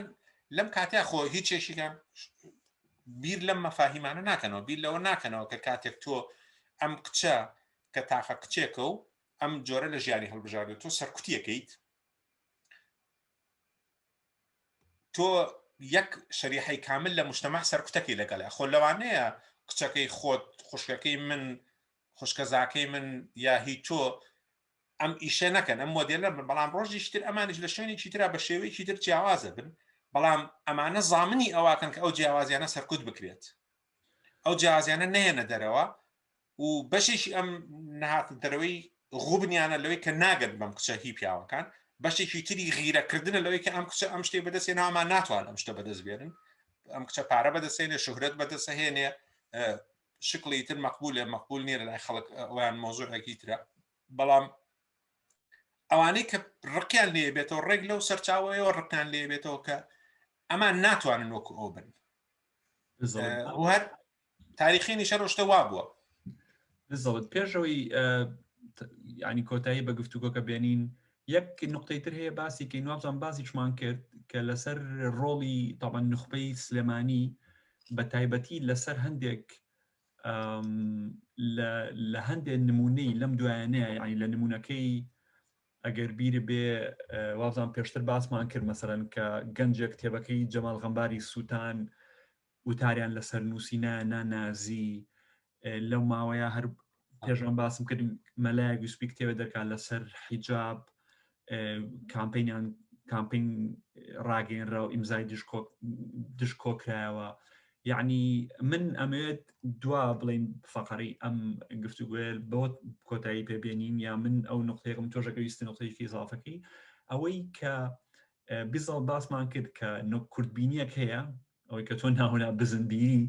لەم کاتیا خۆ هیچ کێشێکیان بیر لەم مەفاهیمانە ناکەنەوە بیر لەوە ناکەنەوە کە کاتێک تۆ ئەم کچە کە تاقە کچێکە و ئەم جۆرە لە ژیانی هەڵبژاردێت تۆ سەرکوتیەکەیت تۆ یەک شەریحەی کامل لە مجتەمەع سەرکوتەکەی لەگەڵە خۆ لەوانەیە کچەکەی خۆت خوشکەکەی من خوشکەزاکەی من یا هیچ تۆ ئەم ئیشە نەکەن ئەم مۆدێلە بن بەڵام ڕۆژی تر ئەمانش لە شوێنێکی ترا بە شێوەیەکی تر جیاوازە بن بەڵام ئەمانە زامنی ئەواکەن کە ئەو جیاوازیانە سەرکوت بکرێت ئەو جیاوازیانە نەهێنە دەرەوە و بەشێکی ئەم نەهاتە دەرەوەی غوبنیانە لەوەی کە ناگەن بەم کچە هی پیاوەکان بەشێکی تری غیرەکردنە لەوەی کە ئەم کچە ئەم شتێ بەدەستێنە ئەمان ناتوانن ئەم شتە بەدەست بێنن ئەم کچە پارە بەدەستێنێ شوهرەت بەدەستهێنێ شکلی تر مەقبولێ مەقبول نییە لای خەڵک ئەویان مۆزوعێکی ترە بەڵام ئەوانەی کە ڕقیان لێ بێتەوە ڕێک لەو سەرچاوەیەوە ڕقیان لێ بێتەوە کە ئەمان ناتوانن وەکو ئەو بن هەر تاریخی نیشە ڕۆشتە وا بووە بالضبط پێشەوەی ینی کۆتایی بە گفتوگۆکە بێنین یەک نقطەی تر هەیە باسی کە نوابزان باسی چمان کرد کە لەسەر ڕۆڵی تاوان نخبەی سلێمانی بە تایبەتی لەسەر هەندێک لە هەندێک نمونەی لەم دوایانەیە یعنی لە نمونونەکەی ئەگەر بیر بێ وازان پێشتر باسمان کرد مەسەرەن کە گەنجێک کتێبەکەی جەمال غەمباری سووتان وتاریان لەسەر نووسینە نانازی لەو ماوەیە هەر پێشان باسم کرد مەلای گوسپی کتێبە دەکات لەسەر حیجاب کامپین ڕاگەێنرا و ئیمزای دشکۆکرایەوە یعنی من ئەمەوێت دوا بڵین فەقەری ئەم گفتوگوێ بۆ کۆتایی پێبێنین یا من ئەو نقطەیەکم تۆژەکە ویستی نقطەیەکی ئیزافەکەی ئەوەی کە بیزڵ باسمان کرد کە کوردبینیەک هەیە ئەوەی کە تۆ ناونا بزنبیری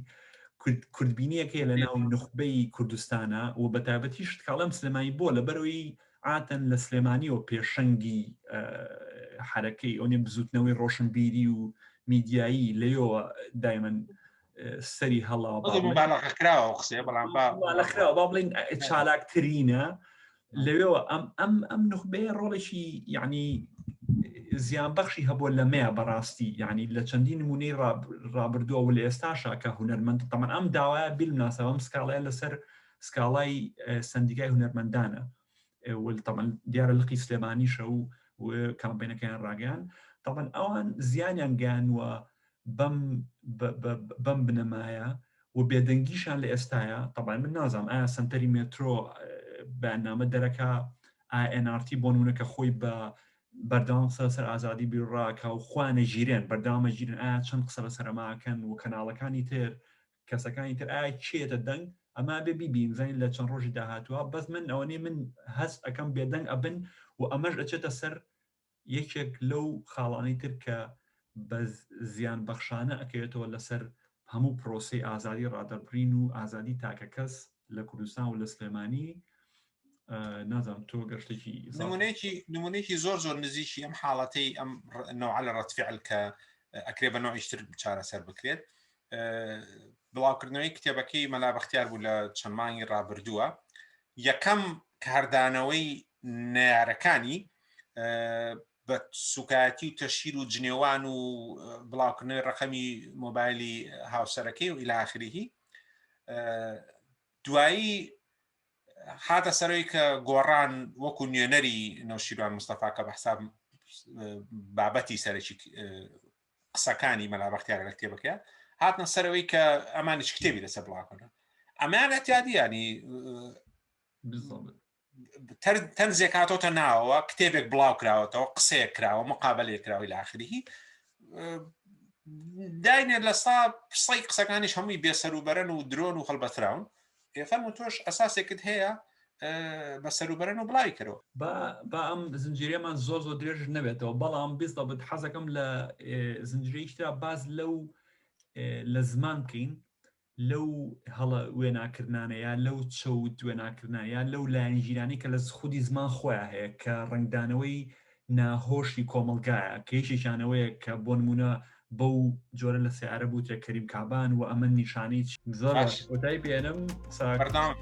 کوردبینیەک هەیە لە ناو نخبەی کوردستانە و بە تایبەتی شتکاڵەم سلێمانی بۆ لەبەرەوەی ئاتەن لە سلێمانی و پێشەنگی حرەکەی ئەوێ بزوتنەوەی ڕۆشنبیری و میدیایی لەیەوە دایمەن سەری هەڵا با بڵین چالاکترینە لەوێەوە ئەم نخبەیە ڕۆڵێکی یعنی زیانبەخشی هەبووە لەمەیە بەڕاستی یعنی لە چەندین نمونەی ڕابردووە و لە ئێستاشا کە هونەرمەند تەمان ئەم داوایە بیلناسەوە ئەم سکاڵەیە لەسەر سکاڵای سندیکای هونەرمەندانە تەمان دیارە لقی سلێمانیشە و کامپینەکەیان ڕاگەیان تەمان ئەوان زیانیان گیانوە بەم بنەمایە و بێدەنگیشان لە ئێستاە تەمان من نازانم ئایا سنتەری مێترۆ بەنامە دەرەکە NRT بۆ نمونەکە خۆی بە بەردەوام سەر ئازادی بیرڕاکە و خوانە ژیرێن بەردەوامە ژیرن ئایا چەند قسە بەسەرماکەن و کەناڵەکانی تر کەسەکانی تر ئایا چێتە دەنگ ئەما بێ بیبین زین لە چەند ڕۆژی داهاتووە بەس من ئەوەنێ من هەست ئەەکەم بێدەنگ ئەبن و ئەمەش ئەچێتە سەر یەکێک لەو خاڵانی تر کە بە زیان بەخشانە ئەکەوێتەوە لەسەر هەموو پرۆسی ئازادی ڕادەربڕین و ئازادی تاکە کەس لە کوردستان و لە سلێمانی نازانم تۆ گەشتێکی نمونەیەکی زۆر نزیکی ئەم حاڵەتەی ئەم نوع لە ڕەتفعل کە ئەکرێ بە نوعیشتر چارەسەر بکرێت بڵاوکردنەوەی کتێبەکەی مەلا بەختیار بوو لە چەند مانگی ڕابردووە یەکەم کاردانەوەی نارەکانی بە سوکایەتی و تەشیر و جنێوان و بڵاوکردنەوەی ڕقەمی مۆبایلی هاوسەرەکەی و ئیلا ئاخریه دوایی هاتە سەرەوەی کە گۆڕان وەکو نوێنەری نەوشیروان مستەفا کە بە حساب بابەتی سەرەکی قسەکانی مەلا بەختیارە لە کتێبەکە هاتنە سەرەوەی کە ئەمانش کتێبی لەسەر بڵاوکردن ئەمان ئەتیادی ینی تەنزێک هاتۆتە ناوەوە کتێبێک بڵاو کراوەتەوە قسەیەک کراوە مقابلەیەک کراوەی لە ئاخریه داینێت لەستا پسەی قسەکانیش هەمووی بێسەروبەرن و درۆن و هەڵبەتراون فەرمو تۆش ئەساسێکت هەیە بە سەروبەرن و بڵای کردەوە با ئەم زنجیرەمان زۆر درێژ نەبێتەوە بەڵام بیستە بت حەزەکەم لە زنجیرەیشترا باز لە زمان بکەین لەو هەڵە وێناکردانەیە لەو چەوت وێناکردانەیە لەو لایەنگیرانی کە لە خودی زمان خۆیان هەیە کە ڕنگدانەوەی ناهۆشی کۆمەلگایە کەیشیشانەوەیە کە بۆ نمونە بەو جۆرە لە سیارە بووتە کەریم کابان و ئەمە نیشانەی زۆر وەتای پێێنم بەردەوام